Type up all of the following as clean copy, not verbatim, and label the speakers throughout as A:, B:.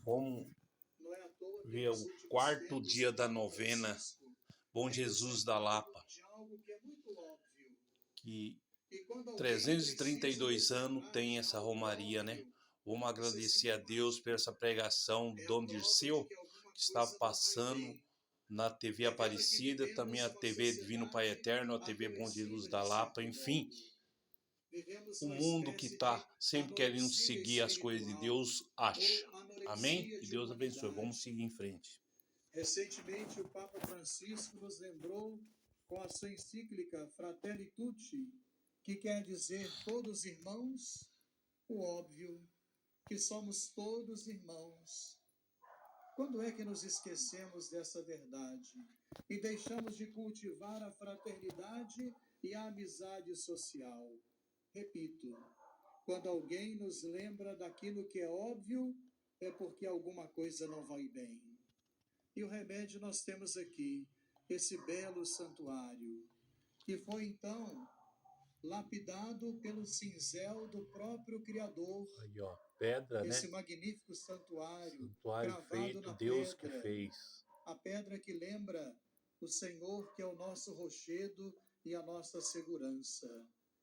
A: Vamos ver o quarto dia da novena Bom Jesus da Lapa, que 332 anos tem essa romaria, né? Vamos agradecer a Deus por essa pregação do Dom Dirceu, que está passando na TV Aparecida, também a TV Divino Pai Eterno, a TV Bom Jesus da Lapa, enfim. O mundo que está sempre querendo seguir as coisas de Deus, acha. Amém? E Deus abençoe. Vamos seguir em frente.
B: Recentemente, o Papa Francisco nos lembrou com a sua encíclica Fratelli Tutti, que quer dizer todos irmãos, o óbvio, que somos todos irmãos. Quando é que nos esquecemos dessa verdade e deixamos de cultivar a fraternidade e a amizade social? Repito, quando alguém nos lembra daquilo que é óbvio, é porque alguma coisa não vai bem. E o remédio nós temos aqui, esse belo santuário, que foi então lapidado pelo cinzel do próprio Criador.
A: Aí, ó, pedra,
B: esse
A: né?
B: magnífico santuário
A: Santuário
B: cravado
A: feito,
B: na
A: Deus
B: pedra,
A: que fez.
B: a pedra que lembra o Senhor, que é o nosso rochedo e a nossa segurança.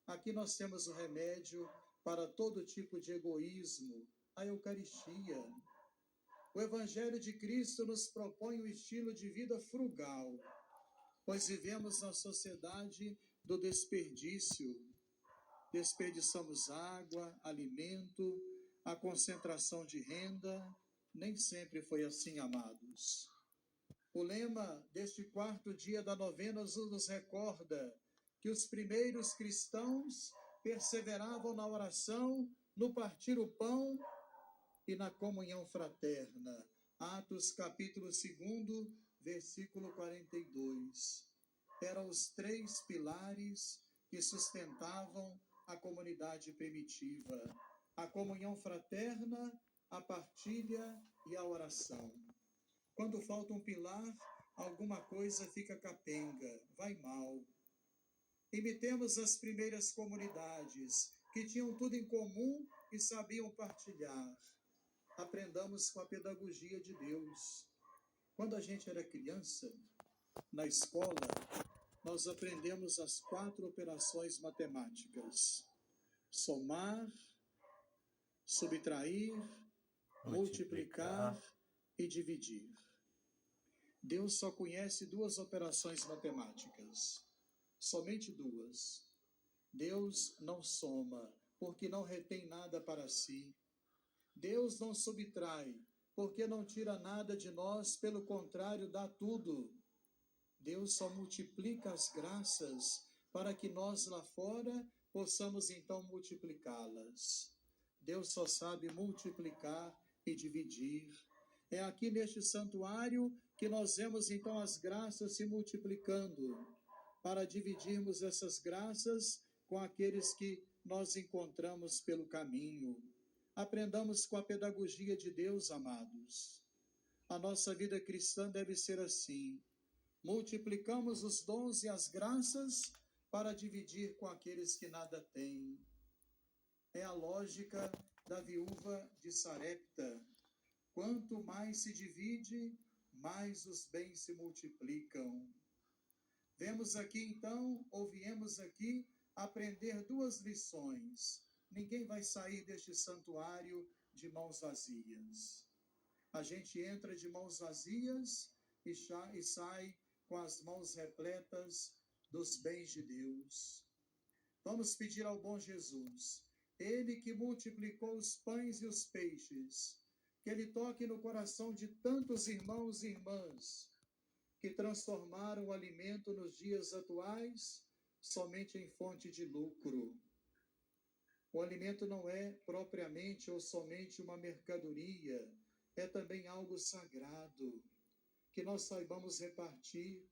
B: Aqui nós temos o remédio para todo tipo de egoísmo, a Eucaristia. O Evangelho de Cristo nos propõe um estilo de vida frugal, pois vivemos na sociedade do desperdício. Desperdiçamos água, alimento, a concentração de renda. Nem sempre foi assim, amados. O lema deste quarto dia da novena nos recorda que os primeiros cristãos perseveravam na oração, no partir o pão e na comunhão fraterna. Atos capítulo 2, versículo 42. Eram os três pilares que sustentavam a comunidade primitiva: a comunhão fraterna, a partilha e a oração. Quando falta um pilar, alguma coisa fica capenga, vai mal. Imitemos as primeiras comunidades, que tinham tudo em comum e sabiam partilhar. Aprendamos com a pedagogia de Deus. Quando a gente era criança, na escola, nós aprendemos as 4 operações matemáticas: somar, subtrair, multiplicar e dividir. Deus só conhece 2 operações matemáticas, somente 2. Deus não soma, porque não retém nada para si. Deus não subtrai, porque não tira nada de nós, pelo contrário, dá tudo. Deus só multiplica as graças para que nós lá fora possamos então multiplicá-las. Deus só sabe multiplicar e dividir. É aqui neste santuário que nós vemos então as graças se multiplicando, para dividirmos essas graças com aqueles que nós encontramos pelo caminho. Aprendamos com a pedagogia de Deus, amados. A nossa vida cristã deve ser assim. Multiplicamos os dons e as graças para dividir com aqueles que nada têm. É a lógica da viúva de Sarepta. Quanto mais se divide, mais os bens se multiplicam. Vemos aqui então, ou viemos aqui, aprender 2 lições. Ninguém vai sair deste santuário de mãos vazias. A gente entra de mãos vazias e sai com as mãos repletas dos bens de Deus. Vamos pedir ao bom Jesus, Ele que multiplicou os pães e os peixes, que Ele toque no coração de tantos irmãos e irmãs que transformaram o alimento nos dias atuais somente em fonte de lucro. O alimento não é propriamente ou somente uma mercadoria, é também algo sagrado, que nós saibamos repartir,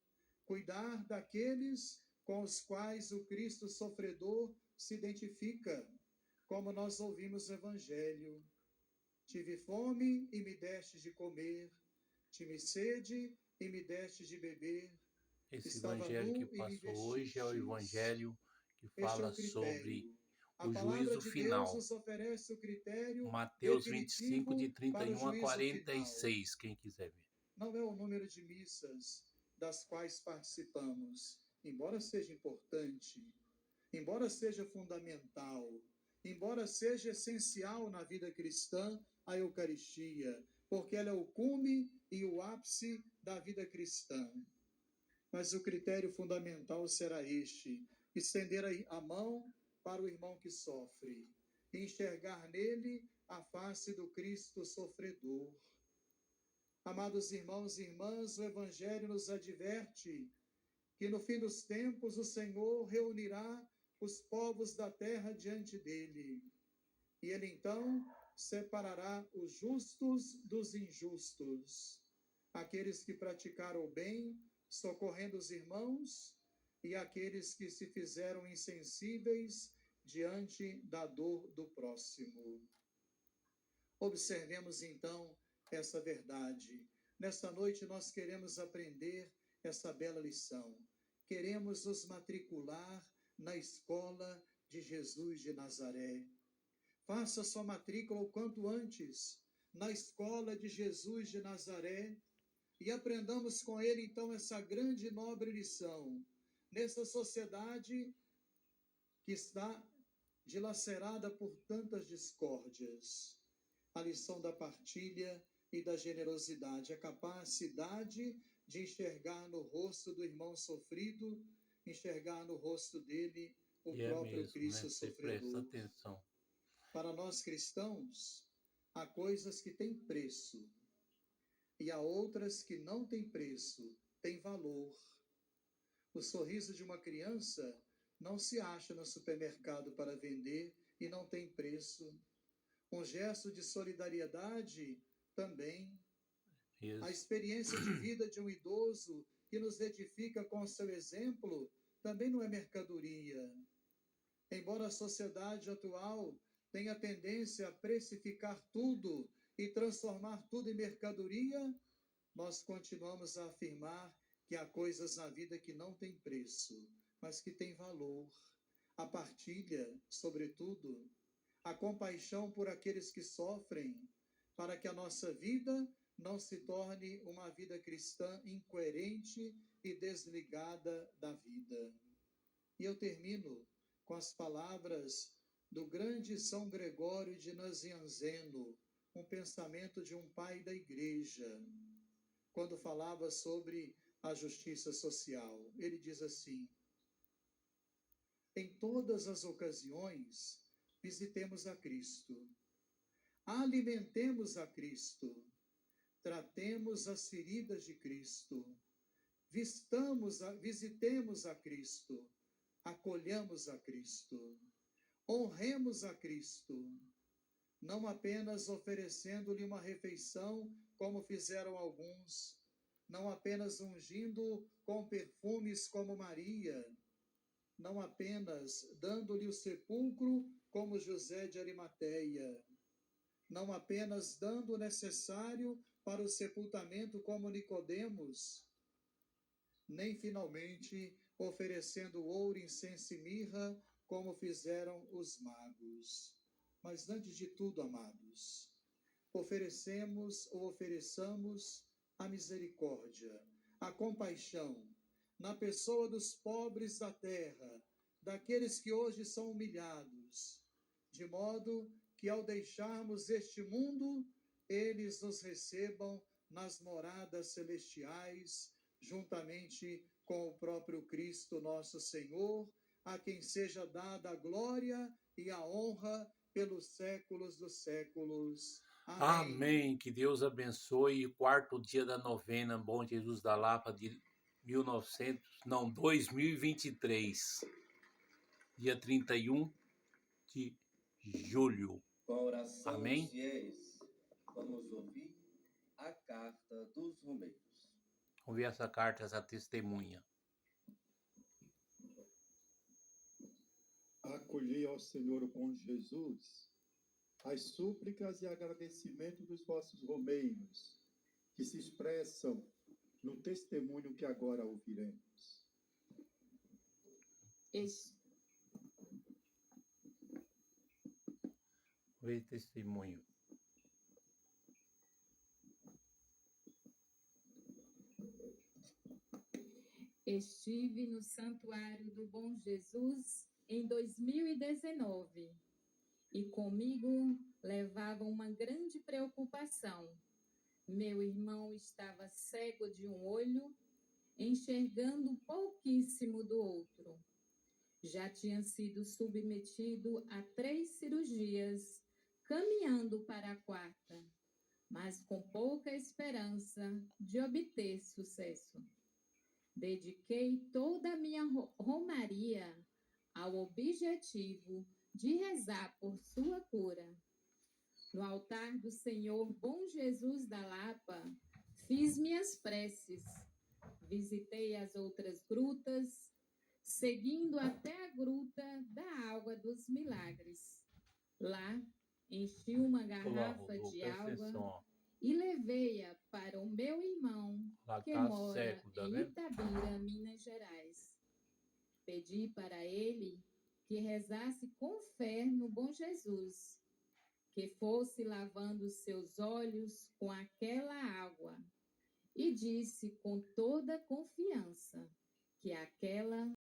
B: cuidar daqueles com os quais o Cristo sofredor se identifica, como nós ouvimos no Evangelho. Tive fome e me deste de comer, tive sede e me deste de beber.
A: Esse evangelho que passou hoje é o evangelho que fala sobre
B: A
C: o
B: palavra
C: juízo
B: de
C: final.
B: Deus nos oferece o critério
C: Mateus 25, de
B: definitivo para o
C: 31 a
B: juízo final.
C: 46, quem quiser ver.
B: Não é o número de missas das quais participamos, embora seja importante, embora seja fundamental, embora seja essencial na vida cristã, a Eucaristia, porque ela é o cume e o ápice da vida cristã. Mas o critério fundamental será este: estender a mão para o irmão que sofre, enxergar nele a face do Cristo sofredor. Amados irmãos e irmãs, o Evangelho nos adverte que no fim dos tempos o Senhor reunirá os povos da terra diante dele. E ele então separará os justos dos injustos, aqueles que praticaram o bem, socorrendo os irmãos, e aqueles que se fizeram insensíveis diante da dor do próximo. Observemos então essa verdade. Nesta noite nós queremos aprender essa bela lição. Queremos nos matricular na escola de Jesus de Nazaré. Faça sua matrícula o quanto antes na escola de Jesus de Nazaré e aprendamos com ele então essa grande e nobre lição. Nessa sociedade que está dilacerada por tantas discórdias, a lição da partilha e da generosidade, a capacidade de enxergar no rosto do irmão sofrido, enxergar no rosto dele o próprio
C: mesmo,
B: Cristo
C: né? Você
B: sofredor.
C: presta atenção.
B: Para nós cristãos, há coisas que têm preço e há outras que não têm preço, têm valor. O sorriso de uma criança não se acha no supermercado para vender e não tem preço. Um gesto de solidariedade também.
C: Isso.
B: A experiência de vida de um idoso que nos edifica com o seu exemplo também não é mercadoria. Embora a sociedade atual tenha tendência a precificar tudo e transformar tudo em mercadoria, nós continuamos a afirmar que há coisas na vida que não têm preço, mas que têm valor. A partilha, sobretudo, a compaixão por aqueles que sofrem, para que a nossa vida não se torne uma vida cristã incoerente e desligada da vida. E eu termino com as palavras do grande São Gregório de Nazianzeno, um pensamento de um pai da igreja, quando falava sobre a justiça social. Ele diz assim: em todas as ocasiões, visitemos a Cristo, alimentemos a Cristo, tratemos as feridas de Cristo, visitemos a Cristo, acolhamos a Cristo, honremos a Cristo, não apenas oferecendo-lhe uma refeição, como fizeram alguns, não apenas ungindo com perfumes como Maria, não apenas dando-lhe o sepulcro como José de Arimateia, não apenas dando o necessário para o sepultamento como Nicodemos, nem finalmente oferecendo ouro, incenso e mirra como fizeram os magos. Mas antes de tudo, amados, ofereçamos a misericórdia, a compaixão, na pessoa dos pobres da terra, daqueles que hoje são humilhados, de modo que ao deixarmos este mundo, eles nos recebam nas moradas celestiais, juntamente com o próprio Cristo nosso Senhor, a quem seja dada a glória e a honra pelos séculos dos séculos. Amém.
C: Amém. Que Deus abençoe. O quarto dia da novena Bom Jesus da Lapa de 2023, dia 31 de julho.
D: Com a oração
C: Amém?
D: dos fiéis, vamos ouvir a carta dos Romeiros.
C: Vamos ver essa carta, essa testemunha.
E: Acolhei ao Senhor bom Jesus as súplicas e agradecimento dos vossos romeiros, que se expressam no testemunho que agora ouviremos.
C: Vê testemunho.
F: Estive no Santuário do Bom Jesus em 2019 e comigo levava uma grande preocupação. Meu irmão estava cego de um olho, enxergando pouquíssimo do outro. Já tinha sido submetido a 3 cirurgias, caminhando para a 4ª, mas com pouca esperança de obter sucesso. Dediquei toda a minha romaria ao objetivo de rezar por sua cura. No altar do Senhor Bom Jesus da Lapa, fiz minhas preces, visitei as outras grutas, seguindo até a Gruta da Água dos Milagres. Lá, enchi uma garrafa de água e levei-a para o meu irmão, que mora em Itabira, Minas Gerais. Pedi para ele que rezasse com fé no Bom Jesus, que fosse lavando seus olhos com aquela água, e disse com toda confiança que aquela